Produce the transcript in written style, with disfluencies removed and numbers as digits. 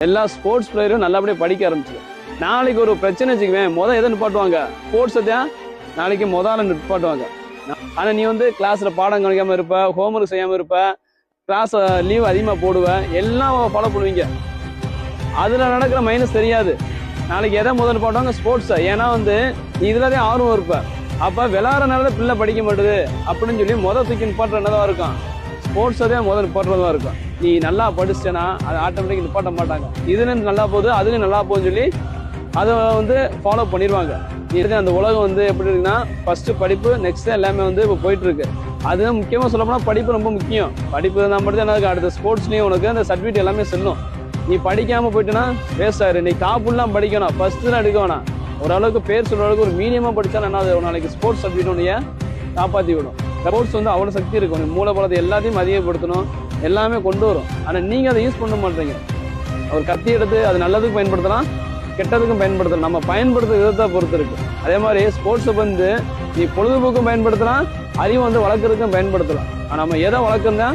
எல்லா ஸ்போர்ட்ஸ் பிளேயரும் நல்லபடியாக படிக்க ஆரம்பிச்சு நாளைக்கு ஒரு பிரச்சனை வச்சுக்குவேன் எதை நிப்பாட்டுவாங்க ஸ்போர்ட்ஸை தான் நாளைக்கு நிப்பாட்டுவாங்க. ஆனால் நீ கிளாஸில் பாடம் கவனிக்காமல் இருப்ப, ஹோம்ஒர்க் செய்யாமல் இருப்ப, கிளாஸ் லீவ் அதிகமாக போடுவேன், எல்லாம் ஃபாலோ பண்ணுவீங்க. அதில் நடக்கிற மைனஸ் தெரியாது. நாளைக்கு எதை நிப்பாட்டுவாங்க ஸ்போர்ட்ஸை. ஏன்னா நீ இதில் தான் ஆர்வம் இருப்ப. அப்போ விளையாடுறனால பிள்ளை படிக்க மாட்டுது அப்படின்னு சொல்லி தூக்கி நிப்பாட்டுற என்னதான் இருக்கும், ஸ்போர்ட்ஸை தான் நிப்பாட்டுறதா இருக்கும். நீ நல்லா படிச்சிட்டேன்னா அதை ஆட்டோமேட்டிக் நிப்பாட்ட மாட்டாங்க. இதுலேயும் நல்லா போகுது அதுலேயும் நல்லா போகுதுன்னு சொல்லி அதை ஃபாலோ பண்ணிடுவாங்க. அந்த உலகம் எப்படி இருக்குன்னா ஃபர்ஸ்ட் படிப்பு, நெக்ஸ்ட் எல்லாமே இப்போ போயிட்டு இருக்கு. அதுதான் முக்கியமாக சொல்ல போனால் படிப்பு ரொம்ப முக்கியம். படிப்பு இருந்தால் மட்டும் தான் எனக்கு அடுத்த ஸ்போர்ட்ஸ்லேயும் உனக்கு அந்த சர்டிஃபிகேட் எல்லாமே செல்லும். நீ படிக்காமல் போயிட்டுன்னா வேஸ்ட் ஆயிரு. நீ டாப்லாம் படிக்கணும், ஃபர்ஸ்ட்லாம் எடுக்க வேணாம். ஓரளவுக்கு பேர் சொல்ற அளவுக்கு ஒரு மீடியமாக படித்தா என்ன ஒரு நாளைக்கு ஸ்போர்ட்ஸ் சர்டிஃபிகேட் உன்னைய காப்பாற்றி விடும். ஸ்போர்ட்ஸ் அவ்வளோ சக்தி இருக்கும். நீ மூலப்பழத்தை எல்லாத்தையும் அதிகப்படுத்தணும், எல்லாமே கொண்டு வரும். ஆனால் நீங்கள் அதை யூஸ் பண்ண மாட்டீங்க. ஒரு கத்தி எடுத்து அது நல்லதுக்கு பயன்படுத்தலாம், கெட்டதுக்கும் பயன்படுத்தலாம். நம்ம பயன்படுத்துற விதத்தை பொறுத்து இருக்கு. அதே மாதிரி ஸ்போர்ட்ஸை நீ பொழுதுபோக்கும் பயன்படுத்தலாம், அறிவு வளர்க்குறதுக்கும் பயன்படுத்தலாம். ஆனால் நம்ம எதை வளர்க்குறதா